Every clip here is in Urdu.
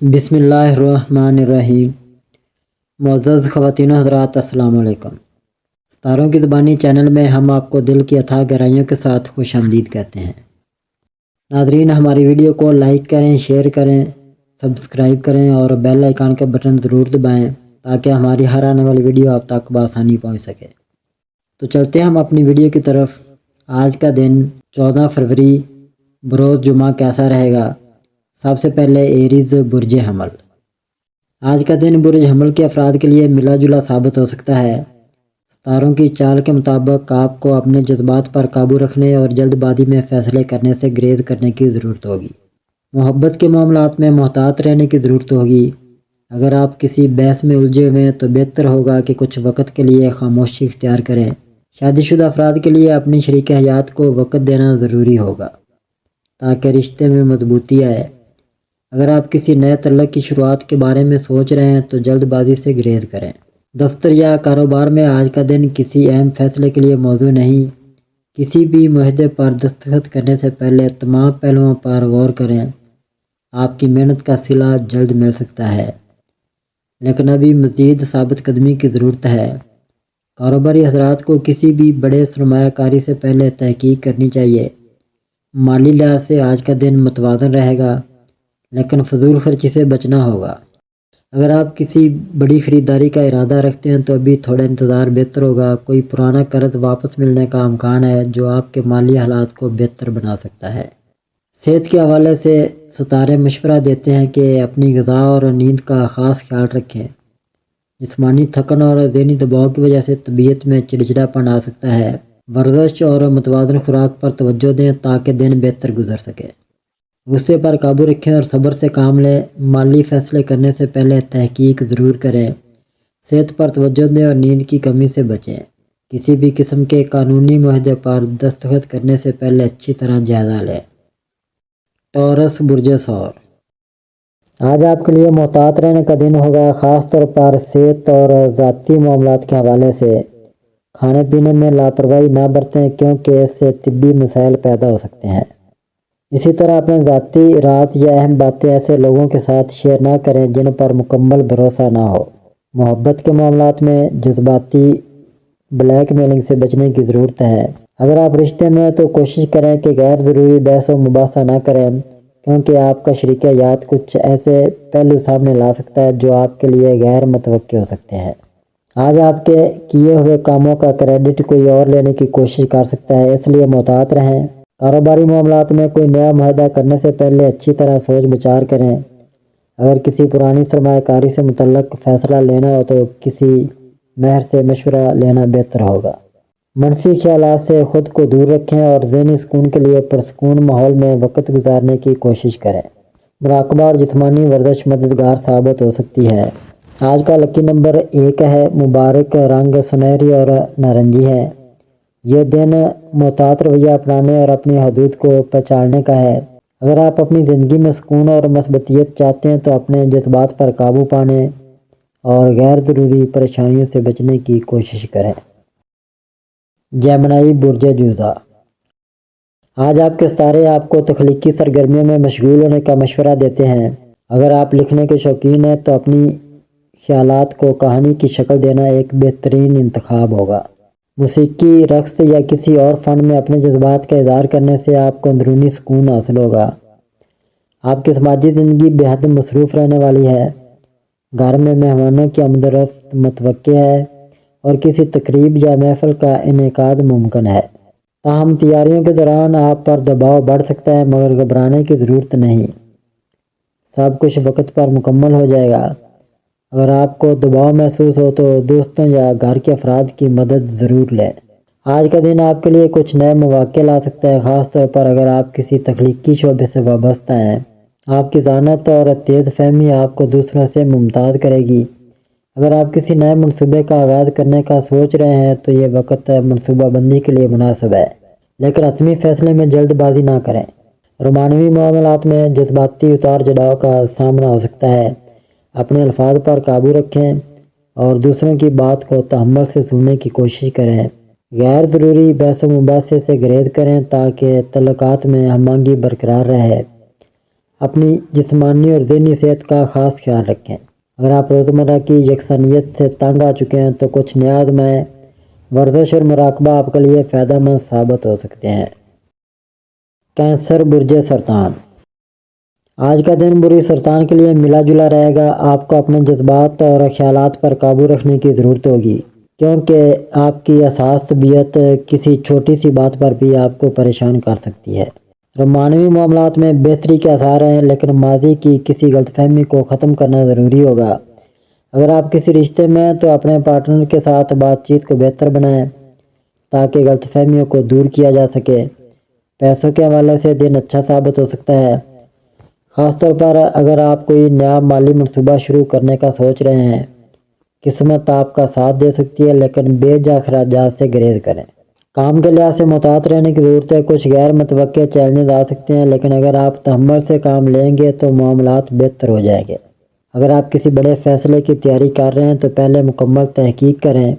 بسم اللہ الرحمن الرحیم۔ معزز خواتین و حضرات، السلام علیکم۔ ستاروں کی زبانی چینل میں ہم آپ کو دل کی اتھاہ گہرائیوں کے ساتھ خوش آمدید کہتے ہیں۔ ناظرین، ہماری ویڈیو کو لائک کریں، شیئر کریں، سبسکرائب کریں اور بیل آئیکن کا بٹن ضرور دبائیں تاکہ ہماری ہر آنے والی ویڈیو آپ تک بآسانی پہنچ سکے۔ تو چلتے ہیں ہم اپنی ویڈیو کی طرف۔ آج کا دن 14 فروری بروز جمعہ کیسا رہے گا؟ سب سے پہلے ایریز برج حمل۔ آج کا دن برج حمل کے افراد کے لیے ملا جلا ثابت ہو سکتا ہے۔ ستاروں کی چال کے مطابق آپ کو اپنے جذبات پر قابو رکھنے اور جلد بازی میں فیصلے کرنے سے گریز کرنے کی ضرورت ہوگی۔ محبت کے معاملات میں محتاط رہنے کی ضرورت ہوگی۔ اگر آپ کسی بحث میں الجھے ہوئے ہیں تو بہتر ہوگا کہ کچھ وقت کے لیے خاموشی اختیار کریں۔ شادی شدہ افراد کے لیے اپنی شریک حیات کو وقت دینا ضروری ہوگا تاکہ رشتے میں مضبوطی آئے۔ اگر آپ کسی نئے تعلق کی شروعات کے بارے میں سوچ رہے ہیں تو جلد بازی سے گریز کریں۔ دفتر یا کاروبار میں آج کا دن کسی اہم فیصلے کے لیے موزوں نہیں۔ کسی بھی معاہدے پر دستخط کرنے سے پہلے تمام پہلوؤں پر غور کریں۔ آپ کی محنت کا صلہ جلد مل سکتا ہے، لیکن ابھی مزید ثابت قدمی کی ضرورت ہے۔ کاروباری حضرات کو کسی بھی بڑے سرمایہ کاری سے پہلے تحقیق کرنی چاہیے۔ مالی لحاظ سے آج کا دن متوازن رہے گا، لیکن فضول خرچی سے بچنا ہوگا۔ اگر آپ کسی بڑی خریداری کا ارادہ رکھتے ہیں تو ابھی تھوڑا انتظار بہتر ہوگا۔ کوئی پرانا قرض واپس ملنے کا امکان ہے جو آپ کے مالی حالات کو بہتر بنا سکتا ہے۔ صحت کے حوالے سے ستارے مشورہ دیتے ہیں کہ اپنی غذا اور نیند کا خاص خیال رکھیں۔ جسمانی تھکن اور ذہنی دباؤ کی وجہ سے طبیعت میں چڑچڑاپن آ سکتا ہے۔ ورزش اور متوازن خوراک پر توجہ دیں تاکہ دن بہتر گزر سکے۔ غصے پر قابو رکھیں اور صبر سے کام لیں۔ مالی فیصلے کرنے سے پہلے تحقیق ضرور کریں۔ صحت پر توجہ دیں اور نیند کی کمی سے بچیں۔ کسی بھی قسم کے قانونی معاہدے پر دستخط کرنے سے پہلے اچھی طرح جائزہ لیں۔ ٹورس برج ثور۔ آج آپ کے لیے محتاط رہنے کا دن ہوگا، خاص طور پر صحت اور ذاتی معاملات کے حوالے سے۔ کھانے پینے میں لاپرواہی نہ برتیں کیونکہ اس سے طبی مسائل پیدا ہو سکتے ہیں۔ اسی طرح اپنے ذاتی راز یا اہم باتیں ایسے لوگوں کے ساتھ شیئر نہ کریں جن پر مکمل بھروسہ نہ ہو۔ محبت کے معاملات میں جذباتی بلیک میلنگ سے بچنے کی ضرورت ہے۔ اگر آپ رشتے میں ہیں تو کوشش کریں کہ غیر ضروری بحث و مباحثہ نہ کریں کیونکہ آپ کا شریک حیات کچھ ایسے پہلو سامنے لا سکتا ہے جو آپ کے لیے غیر متوقع ہو سکتے ہیں۔ آج آپ کے کیے ہوئے کاموں کا کریڈٹ کوئی اور لینے کی کوشش کر سکتا ہے، اس لیے محتاط رہیں۔ کاروباری معاملات میں کوئی نیا معاہدہ کرنے سے پہلے اچھی طرح سوچ بچار کریں۔ اگر کسی پرانی سرمایہ کاری سے متعلق فیصلہ لینا ہو تو کسی ماہر سے مشورہ لینا بہتر ہوگا۔ منفی خیالات سے خود کو دور رکھیں اور ذہنی سکون کے لیے پرسکون ماحول میں وقت گزارنے کی کوشش کریں۔ مراقبہ اور جسمانی ورزش مددگار ثابت ہو سکتی ہے۔ آج کا لکی نمبر 1 ہے۔ مبارک رنگ سنہری اور نارنجی ہے۔ یہ دن محتاط رویہ اپنانے اور اپنی حدود کو پہچاننے کا ہے۔ اگر آپ اپنی زندگی میں سکون اور مثبتیت چاہتے ہیں تو اپنے جذبات پر قابو پانے اور غیر ضروری پریشانیوں سے بچنے کی کوشش کریں۔ جیمنائی برج جوزہ۔ آج آپ کے ستارے آپ کو تخلیقی سرگرمیوں میں مشغول ہونے کا مشورہ دیتے ہیں۔ اگر آپ لکھنے کے شوقین ہیں تو اپنی خیالات کو کہانی کی شکل دینا ایک بہترین انتخاب ہوگا۔ موسیقی، رقص یا کسی اور فن میں اپنے جذبات کا اظہار کرنے سے آپ کو اندرونی سکون حاصل ہوگا۔ آپ کی سماجی زندگی بے حد مصروف رہنے والی ہے۔ گھر میں مہمانوں کی آمد و رفت متوقع ہے اور کسی تقریب یا محفل کا انعقاد ممکن ہے۔ تاہم تیاریوں کے دوران آپ پر دباؤ بڑھ سکتا ہے، مگر گھبرانے کی ضرورت نہیں۔ سب کچھ وقت پر مکمل ہو جائے گا۔ اگر آپ کو دباؤ محسوس ہو تو دوستوں یا گھر کے افراد کی مدد ضرور لیں۔ آج کا دن آپ کے لیے کچھ نئے مواقع لا سکتا ہے، خاص طور پر اگر آپ کسی تخلیقی شعبے سے وابستہ ہیں۔ آپ کی ذہانت اور تیز فہمی آپ کو دوسروں سے ممتاز کرے گی۔ اگر آپ کسی نئے منصوبے کا آغاز کرنے کا سوچ رہے ہیں تو یہ وقت منصوبہ بندی کے لیے مناسب ہے، لیکن حتمی فیصلے میں جلد بازی نہ کریں۔ رومانوی معاملات میں جذباتی اتار چڑھاؤ کا سامنا ہو سکتا ہے۔ اپنے الفاظ پر قابو رکھیں اور دوسروں کی بات کو تحمل سے سننے کی کوشش کریں۔ غیر ضروری بحث و مباحثے سے گریز کریں تاکہ تعلقات میں ہم آہنگی برقرار رہے۔ اپنی جسمانی اور ذہنی صحت کا خاص خیال رکھیں۔ اگر آپ روزمرہ کی یکسانیت سے تنگ آ چکے ہیں تو کچھ نیا آزمائیں۔ ورزش اور مراقبہ آپ کے لیے فائدہ مند ثابت ہو سکتے ہیں۔ کینسر برج سرطان۔ آج کا دن برج سرطان کے لیے ملا جلا رہے گا۔ آپ کو اپنے جذبات اور خیالات پر قابو رکھنے کی ضرورت ہوگی، کیونکہ آپ کی حساس طبیعت کسی چھوٹی سی بات پر بھی آپ کو پریشان کر سکتی ہے۔ رومانوی معاملات میں بہتری کے آثار ہیں، لیکن ماضی کی کسی غلط فہمی کو ختم کرنا ضروری ہوگا۔ اگر آپ کسی رشتے میں ہیں تو اپنے پارٹنر کے ساتھ بات چیت کو بہتر بنائیں تاکہ غلط فہمیوں کو دور کیا جا سکے۔ پیسوں کے حوالے سے دن اچھا ثابت ہو سکتا ہے، خاص طور پر اگر آپ کوئی نیا مالی منصوبہ شروع کرنے کا سوچ رہے ہیں۔ قسمت آپ کا ساتھ دے سکتی ہے، لیکن بے جا اخراجات سے گریز کریں۔ کام کے لحاظ سے محتاط رہنے کی ضرورت ہے۔ کچھ غیر متوقع چیلنجز آ سکتے ہیں، لیکن اگر آپ تحمل سے کام لیں گے تو معاملات بہتر ہو جائیں گے۔ اگر آپ کسی بڑے فیصلے کی تیاری کر رہے ہیں تو پہلے مکمل تحقیق کریں۔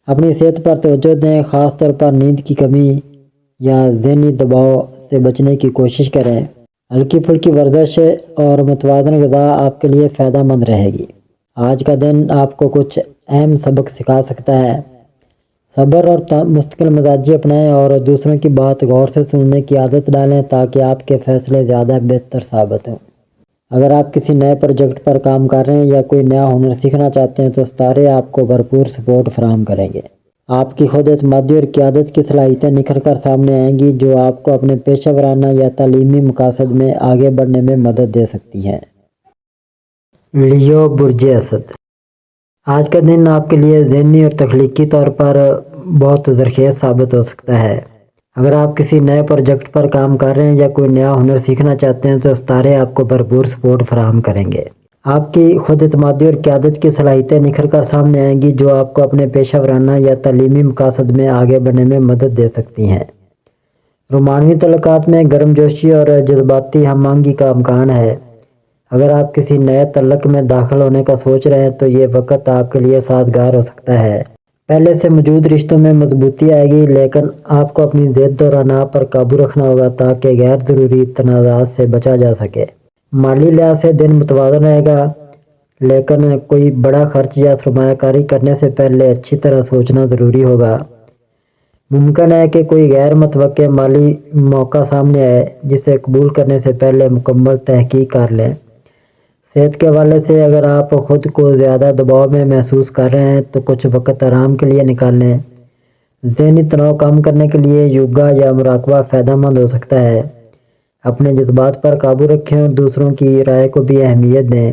اپنی صحت پر توجہ دیں، خاص طور پر نیند کی کمی یا ذہنی دباؤ سے بچنے کی کوشش کریں۔ ہلکی پھلکی ورزش اور متوازن غذا آپ کے لیے فائدہ مند رہے گی۔ آج کا دن آپ کو کچھ اہم سبق سکھا سکتا ہے۔ صبر اور مستقل مزاجی اپنائیں اور دوسروں کی بات غور سے سننے کی عادت ڈالیں تاکہ آپ کے فیصلے زیادہ بہتر ثابت ہوں۔ اگر آپ کسی نئے پروجیکٹ پر کام کر رہے ہیں یا کوئی نیا ہنر سیکھنا چاہتے ہیں تو ستارے آپ کو بھرپور سپورٹ فراہم کریں گے۔ آپ کی خود اعتمادی اور قیادت کی صلاحیتیں نکھر کر سامنے آئیں گی، جو آپ کو اپنے پیشہ ورانہ یا تعلیمی مقاصد میں آگے بڑھنے میں مدد دے سکتی ہیں۔ لیو برج اسد۔ آج کا دن آپ کے لیے ذہنی اور تخلیقی طور پر بہت زرخیز ثابت ہو سکتا ہے۔ اگر آپ کسی نئے پروجیکٹ پر کام کر رہے ہیں یا کوئی نیا ہنر سیکھنا چاہتے ہیں تو ستارے آپ کو بھرپور سپورٹ فراہم کریں گے۔ آپ کی خود اعتمادی اور قیادت کی صلاحیتیں نکھر کر سامنے آئیں گی، جو آپ کو اپنے پیشہ ورانہ یا تعلیمی مقاصد میں آگے بڑھنے میں مدد دے سکتی ہیں۔ رومانوی تعلقات میں گرم جوشی اور جذباتی ہم آہنگی کا امکان ہے۔ اگر آپ کسی نئے تعلق میں داخل ہونے کا سوچ رہے ہیں تو یہ وقت آپ کے لیے سازگار ہو سکتا ہے۔ پہلے سے موجود رشتوں میں مضبوطی آئے گی، لیکن آپ کو اپنی ضد اور انا پر قابو رکھنا ہوگا تاکہ غیر ضروری تنازعات سے بچا جا سکے۔ مالی لحاظ سے دن متوازن رہے گا، لیکن کوئی بڑا خرچ یا سرمایہ کاری کرنے سے پہلے اچھی طرح سوچنا ضروری ہوگا۔ ممکن ہے کہ کوئی غیر متوقع مالی موقع سامنے آئے، جسے قبول کرنے سے پہلے مکمل تحقیق کر لیں۔ صحت کے حوالے سے اگر آپ خود کو زیادہ دباؤ میں محسوس کر رہے ہیں تو کچھ وقت آرام کے لیے نکالیں۔ ذہنی تناؤ کم کرنے کے لیے یوگا یا مراقبہ فائدہ مند ہو سکتا ہے۔ اپنے جذبات پر قابو رکھیں اور دوسروں کی رائے کو بھی اہمیت دیں۔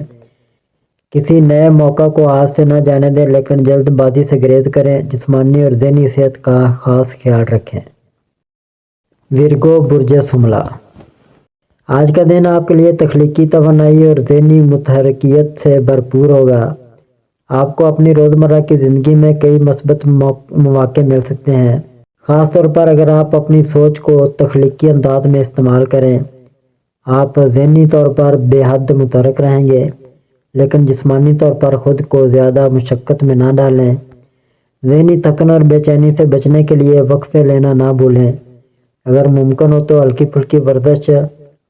کسی نئے موقع کو ہاتھ سے نہ جانے دیں، لیکن جلد بازی سے گریز کریں۔ جسمانی اور ذہنی صحت کا خاص خیال رکھیں۔ ورگو برج شملہ۔ آج کا دن آپ کے لیے تخلیقی توانائی اور ذہنی متحرکیت سے بھرپور ہوگا۔ آپ کو اپنی روزمرہ کی زندگی میں کئی مثبت مواقع مل سکتے ہیں، خاص طور پر اگر آپ اپنی سوچ کو تخلیقی انداز میں استعمال کریں۔ آپ ذہنی طور پر بے حد متحرک رہیں گے، لیکن جسمانی طور پر خود کو زیادہ مشقت میں نہ ڈالیں۔ ذہنی تھکن اور بے چینی سے بچنے کے لیے وقفے لینا نہ بھولیں۔ اگر ممکن ہو تو ہلکی پھلکی ورزش،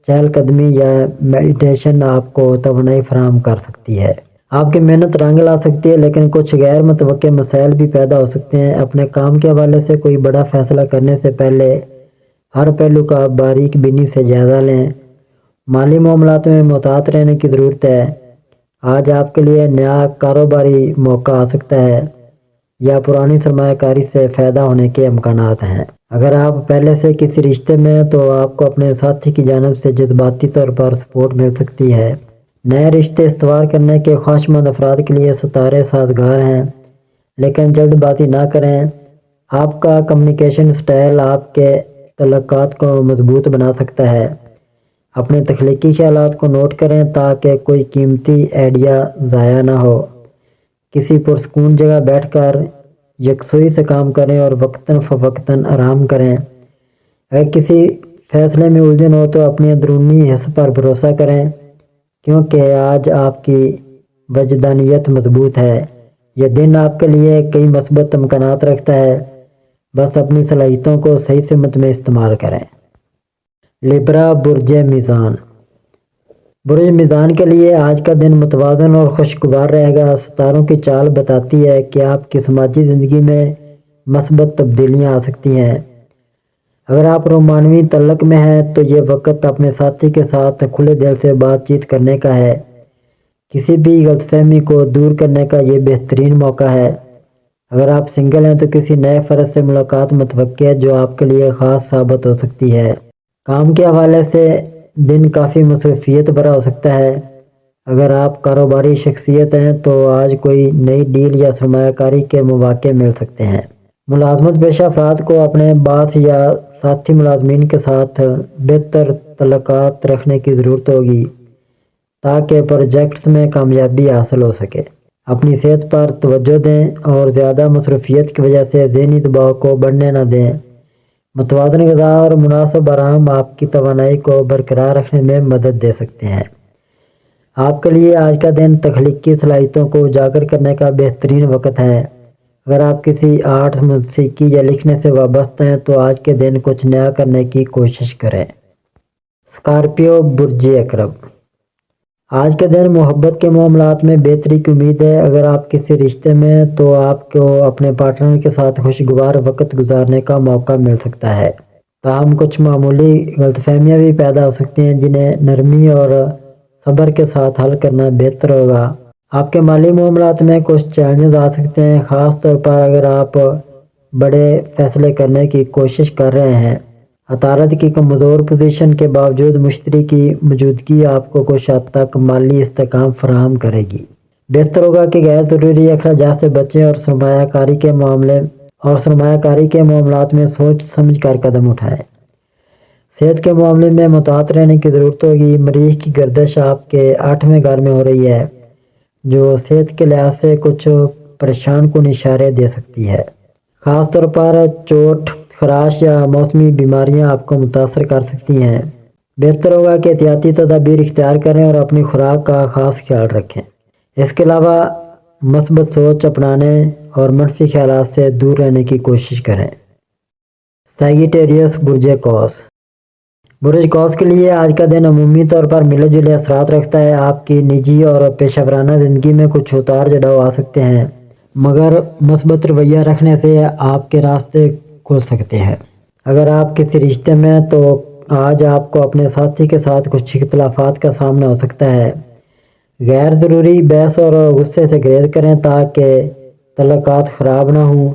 چہل قدمی یا میڈیٹیشن آپ کو توانائی فراہم کر سکتی ہے۔ آپ کی محنت رنگ لا سکتی ہے، لیکن کچھ غیر متوقع مسائل بھی پیدا ہو سکتے ہیں۔ اپنے کام کے حوالے سے کوئی بڑا فیصلہ کرنے سے پہلے ہر پہلو کا باریک بینی سے جائزہ لیں۔ مالی معاملات میں محتاط رہنے کی ضرورت ہے۔ آج آپ کے لیے نیا کاروباری موقع آ سکتا ہے یا پرانی سرمایہ کاری سے فائدہ ہونے کے امکانات ہیں۔ اگر آپ پہلے سے کسی رشتے میں ہیں تو آپ کو اپنے ساتھی کی جانب سے جذباتی طور پر سپورٹ مل سکتی ہے۔ نئے رشتے استوار کرنے کے خواہشمند افراد کے لیے ستارے سازگار ہیں، لیکن جلد بازی نہ کریں۔ آپ کا کمیونیکیشن سٹائل آپ کے تعلقات کو مضبوط بنا سکتا ہے۔ اپنے تخلیقی خیالات کو نوٹ کریں تاکہ کوئی قیمتی آئیڈیا ضائع نہ ہو۔ کسی پرسکون جگہ بیٹھ کر یکسوئی سے کام کریں اور وقتاً فوقتاً آرام کریں۔ اگر کسی فیصلے میں الجھن ہو تو اپنی اندرونی حس پر بھروسہ کریں، کیونکہ آج آپ کی وجدانیت مضبوط ہے۔ یہ دن آپ کے لیے کئی مثبت امکانات رکھتا ہے، بس اپنی صلاحیتوں کو صحیح سمت میں استعمال کریں۔ لیبرا برج میزان۔ برج میزان کے لیے آج کا دن متوازن اور خوشگوار رہے گا۔ ستاروں کی چال بتاتی ہے کہ آپ کی سماجی زندگی میں مثبت تبدیلیاں آ سکتی ہیں۔ اگر آپ رومانوی تعلق میں ہیں تو یہ وقت اپنے ساتھی کے ساتھ کھلے دل سے بات چیت کرنے کا ہے۔ کسی بھی غلط فہمی کو دور کرنے کا یہ بہترین موقع ہے۔ اگر آپ سنگل ہیں تو کسی نئے فرد سے ملاقات متوقع ہے جو آپ کے لیے خاص ثابت ہو سکتی ہے۔ کام کے حوالے سے دن کافی مصروفیت بھرا ہو سکتا ہے۔ اگر آپ کاروباری شخصیت ہیں تو آج کوئی نئی ڈیل یا سرمایہ کاری کے مواقع مل سکتے ہیں۔ ملازمت پیشہ افراد کو اپنے باس یا ساتھی ملازمین کے ساتھ بہتر تعلقات رکھنے کی ضرورت ہوگی تاکہ پروجیکٹس میں کامیابی حاصل ہو سکے۔ اپنی صحت پر توجہ دیں اور زیادہ مصروفیت کی وجہ سے ذہنی دباؤ کو بڑھنے نہ دیں۔ متوازن غذا اور مناسب آرام آپ کی توانائی کو برقرار رکھنے میں مدد دے سکتے ہیں۔ آپ کے لیے آج کا دن تخلیقی صلاحیتوں کو اجاگر کرنے کا بہترین وقت ہے۔ اگر آپ کسی آرٹ، موسیقی یا لکھنے سے وابستہ ہیں تو آج کے دن کچھ نیا کرنے کی کوشش کریں۔ اسکارپیو، برج عقرب۔ آج کے دن محبت کے معاملات میں بہتری کی امید ہے۔ اگر آپ کسی رشتے میں ہیں تو آپ کو اپنے پارٹنر کے ساتھ خوشگوار وقت گزارنے کا موقع مل سکتا ہے۔ تاہم کچھ معمولی غلط فہمیاں بھی پیدا ہو سکتی ہیں جنہیں نرمی اور صبر کے ساتھ حل کرنا بہتر ہوگا۔ آپ کے مالی معاملات میں کچھ چیلنجز آ سکتے ہیں، خاص طور پر اگر آپ بڑے فیصلے کرنے کی کوشش کر رہے ہیں۔ عطارد کی کمزور پوزیشن کے باوجود مشتری کی موجودگی آپ کو کچھ حد تک مالی استحکام فراہم کرے گی۔ بہتر ہوگا کہ غیر ضروری اخراجات سے بچیں اور سرمایہ کاری کے معاملات میں سوچ سمجھ کر قدم اٹھائیں۔ صحت کے معاملے میں محتاط رہنے کی ضرورت ہوگی۔ مریخ کی گردش آپ کے 8ویں گھر میں ہو رہی ہے جو صحت کے لحاظ سے کچھ پریشان کن اشارے دے سکتی ہے۔ خاص طور پر چوٹ، خراش یا موسمی بیماریاں آپ کو متاثر کر سکتی ہیں۔ بہتر ہوگا کہ احتیاطی تدابیر اختیار کریں اور اپنی خوراک کا خاص خیال رکھیں۔ اس کے علاوہ مثبت سوچ اپنانے اور منفی خیالات سے دور رہنے کی کوشش کریں۔ سیگیٹیریس، برج قوس۔ برج قوس کے لیے آج کا دن عمومی طور پر ملے جلے اثرات رکھتا ہے۔ آپ کی نجی اور پیشہ ورانہ زندگی میں کچھ اتار چڑھاؤ آ سکتے ہیں، مگر مثبت رویہ رکھنے سے آپ کے راستے کھل سکتے ہیں۔ اگر آپ کسی رشتے میں ہیں تو آج آپ کو اپنے ساتھی کے ساتھ کچھ اختلافات کا سامنا ہو سکتا ہے۔ غیر ضروری بحث اور غصے سے گریز کریں تاکہ تعلقات خراب نہ ہوں۔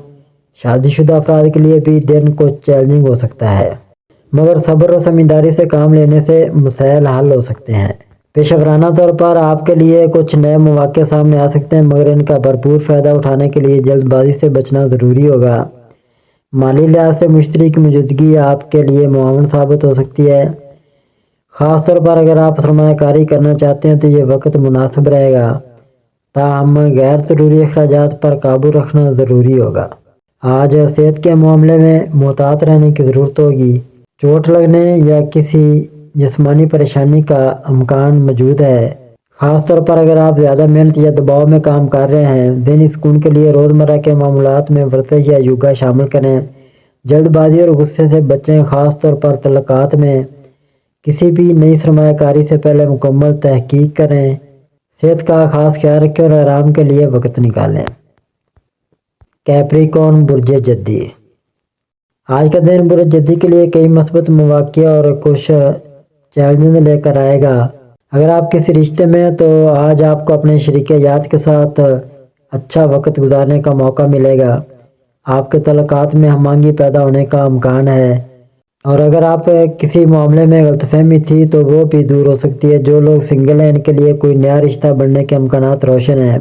شادی شدہ افراد کے لیے بھی دن کچھ چیلنجنگ ہو سکتا ہے، مگر صبر و سمجھداری سے کام لینے سے مسائل حل ہو سکتے ہیں۔ پیشہ ورانہ طور پر آپ کے لیے کچھ نئے مواقع سامنے آ سکتے ہیں، مگر ان کا بھرپور فائدہ اٹھانے کے لیے جلد بازی سے بچنا ضروری ہوگا۔ مالی لحاظ سے مشتری کی موجودگی آپ کے لیے معاون ثابت ہو سکتی ہے، خاص طور پر اگر آپ سرمایہ کاری کرنا چاہتے ہیں تو یہ وقت مناسب رہے گا۔ تاہم غیر ضروری اخراجات پر قابو رکھنا ضروری ہوگا۔ آج صحت کے معاملے میں محتاط رہنے کی ضرورت ہوگی۔ چوٹ لگنے یا کسی جسمانی پریشانی کا امکان موجود ہے، خاص طور پر اگر آپ زیادہ محنت یا دباؤ میں کام کر رہے ہیں۔ ذہنی سکون کے لیے روزمرہ کے معاملات میں ورزش یا یوگا شامل کریں۔ جلد بازی اور غصے سے بچیں، خاص طور پر تعلقات میں۔ کسی بھی نئی سرمایہ کاری سے پہلے مکمل تحقیق کریں۔ صحت کا خاص خیال رکھیں اور آرام کے لیے وقت نکالیں۔ کیپریکارن، برج جدی۔ آج کا دن برج جدی کے لیے کئی مثبت مواقع اور کچھ چیلنجز لے کر آئے گا۔ اگر آپ کسی رشتے میں ہیں تو آج آپ کو اپنے شریک حیات کے ساتھ اچھا وقت گزارنے کا موقع ملے گا۔ آپ کے تعلقات میں ہم آہنگی پیدا ہونے کا امکان ہے، اور اگر آپ کسی معاملے میں غلط فہمی تھی تو وہ بھی دور ہو سکتی ہے۔ جو لوگ سنگل ہیں ان کے لیے کوئی نیا رشتہ بننے کے امکانات روشن ہیں۔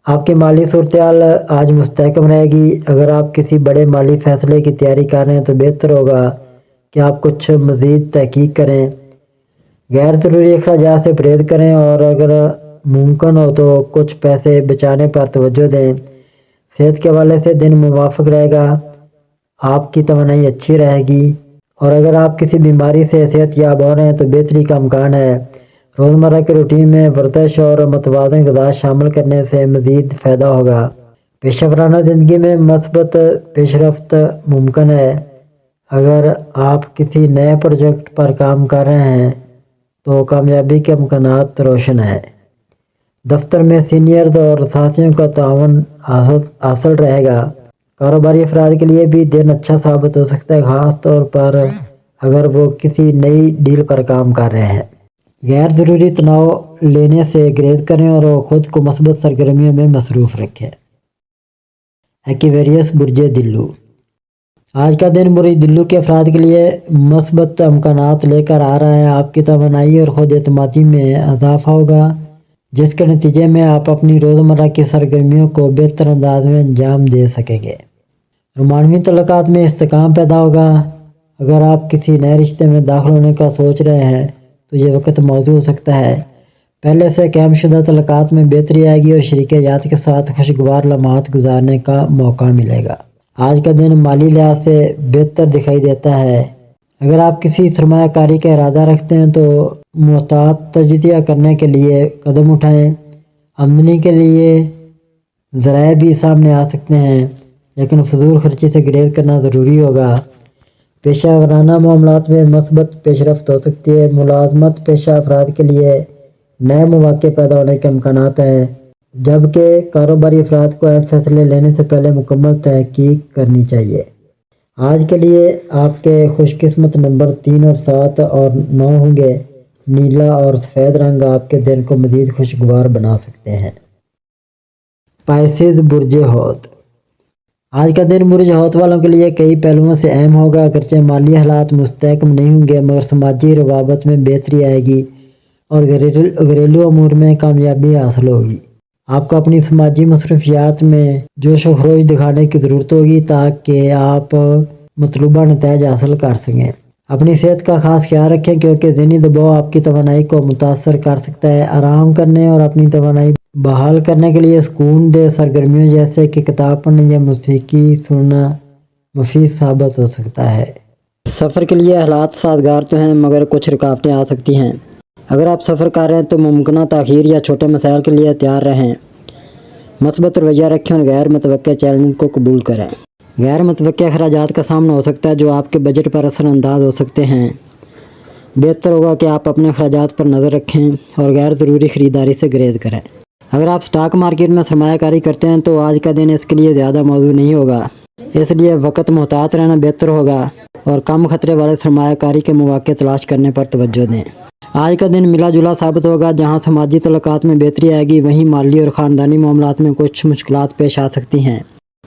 آپ کی مالی صورتحال آج مستحکم رہے گی۔ اگر آپ کسی بڑے مالی فیصلے کی تیاری کر رہے ہیں تو بہتر ہوگا کہ آپ کچھ مزید تحقیق کریں۔ غیر ضروری اخراجات سے پرہیز کریں اور اگر ممکن ہو تو کچھ پیسے بچانے پر توجہ دیں۔ صحت کے حوالے سے دن موافق رہے گا، آپ کی توانائی اچھی رہے گی، اور اگر آپ کسی بیماری سے صحت یاب ہو رہے ہیں تو بہتری کا امکان ہے۔ روزمرہ کے روٹین میں ورزش اور متوازن غذا شامل کرنے سے مزید فائدہ ہوگا۔ پیشہ ورانہ زندگی میں مثبت پیش رفت ممکن ہے۔ اگر آپ کسی نئے پروجیکٹ پر کام کر رہے ہیں تو کامیابی کے امکانات روشن ہیں۔ دفتر میں سینئرز اور ساتھیوں کا تعاون حاصل رہے گا۔ کاروباری افراد کے لیے بھی دن اچھا ثابت ہو سکتا ہے، خاص طور پر اگر وہ کسی نئی ڈیل پر کام کر رہے ہیں۔ غیر ضروری تناؤ لینے سے گریز کریں اور خود کو مثبت سرگرمیوں میں مصروف رکھیں۔ ایکویریس برج دلو، آج کا دن برج دلو کے افراد کے لیے مثبت امکانات لے کر آ رہا ہے۔ آپ کی توانائی اور خود اعتمادی میں اضافہ ہوگا، جس کے نتیجے میں آپ اپنی روزمرہ کی سرگرمیوں کو بہتر انداز میں انجام دے سکیں گے۔ رومانوی تعلقات میں استحکام پیدا ہوگا۔ اگر آپ کسی نئے رشتے میں داخل ہونے کا سوچ رہے ہیں تو یہ وقت موزوں ہو سکتا ہے۔ پہلے سے قائم شدہ تعلقات میں بہتری آئے گی اور شریک حیات کے ساتھ خوشگوار لمحات گزارنے کا موقع ملے گا۔ آج کا دن مالی لحاظ سے بہتر دکھائی دیتا ہے۔ اگر آپ کسی سرمایہ کاری کا ارادہ رکھتے ہیں تو محتاط تجزیہ کرنے کے لیے قدم اٹھائیں۔ آمدنی کے لیے ذرائع بھی سامنے آ سکتے ہیں، لیکن فضول خرچی سے گریز کرنا ضروری ہوگا۔ پیشہ ورانہ معاملات میں مثبت پیش رفت ہو سکتی ہے۔ ملازمت پیشہ افراد کے لیے نئے مواقع پیدا ہونے کے امکانات ہیں، جبکہ کاروباری افراد کو اہم فیصلے لینے سے پہلے مکمل تحقیق کرنی چاہیے۔ آج کے لیے آپ کے خوش قسمت نمبر 3 اور 7 اور 9 ہوں گے۔ نیلا اور سفید رنگ آپ کے دن کو مزید خوشگوار بنا سکتے ہیں۔ پائسیز برج حوت، آج کا دن برج حوت والوں کے لیے کئی پہلوؤں سے اہم ہوگا۔ اگرچہ مالی حالات مستحکم نہیں ہوں گے، مگر سماجی روابط میں بہتری آئے گی اور گھریلو امور میں کامیابی حاصل ہوگی۔ آپ کو اپنی سماجی مصروفیات میں جوش و خروش دکھانے کی ضرورت ہوگی تاکہ آپ مطلوبہ نتائج حاصل کر سکیں۔ اپنی صحت کا خاص خیال رکھیں کیونکہ ذہنی دباؤ آپ کی توانائی کو متاثر کر سکتا ہے۔ آرام کرنے اور اپنی توانائی بحال کرنے کے لیے سکون دہ سرگرمیوں جیسے کہ کتاب پڑھنا یا موسیقی سننا مفید ثابت ہو سکتا ہے۔ سفر کے لیے حالات سازگار تو ہیں، مگر کچھ رکاوٹیں آ سکتی ہیں۔ اگر آپ سفر کر رہے ہیں تو ممکنہ تاخیر یا چھوٹے مسائل کے لیے تیار رہیں۔ مثبت رویہ رکھیں اور غیر متوقع چیلنج کو قبول کریں۔ غیر متوقع اخراجات کا سامنا ہو سکتا ہے جو آپ کے بجٹ پر اثر انداز ہو سکتے ہیں۔ بہتر ہوگا کہ آپ اپنے اخراجات پر نظر رکھیں اور غیر ضروری خریداری سے گریز کریں۔ اگر آپ سٹاک مارکیٹ میں سرمایہ کاری کرتے ہیں تو آج کا دن اس کے لیے زیادہ موزوں نہیں ہوگا، اس لیے وقت محتاط رہنا بہتر ہوگا اور کم خطرے والے سرمایہ کاری کے مواقع تلاش کرنے پر توجہ دیں۔ آج کا دن ملا جلا ثابت ہوگا۔ جہاں سماجی تعلقات میں بہتری آئے گی، وہیں مالی اور خاندانی معاملات میں کچھ مشکلات پیش آ سکتی ہیں۔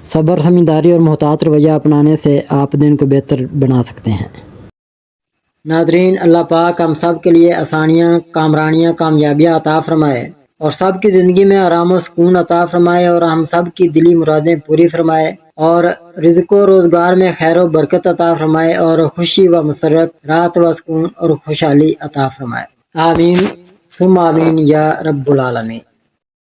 صبر، سمجھداری اور محتاط رویہ اپنانے سے آپ دن کو بہتر بنا سکتے ہیں۔ ناظرین، اللہ پاک ہم سب کے لیے آسانیاں، کامرانیاں، کامیابیاں عطا فرمائے اور سب کی زندگی میں آرام و سکون عطا فرمائے اور ہم سب کی دلی مرادیں پوری فرمائے اور رزق و روزگار میں خیر و برکت عطا فرمائے اور خوشی و مسرت، راحت و سکون اور خوشحالی عطا فرمائے۔ آمین ثم آمین یا رب العالمین۔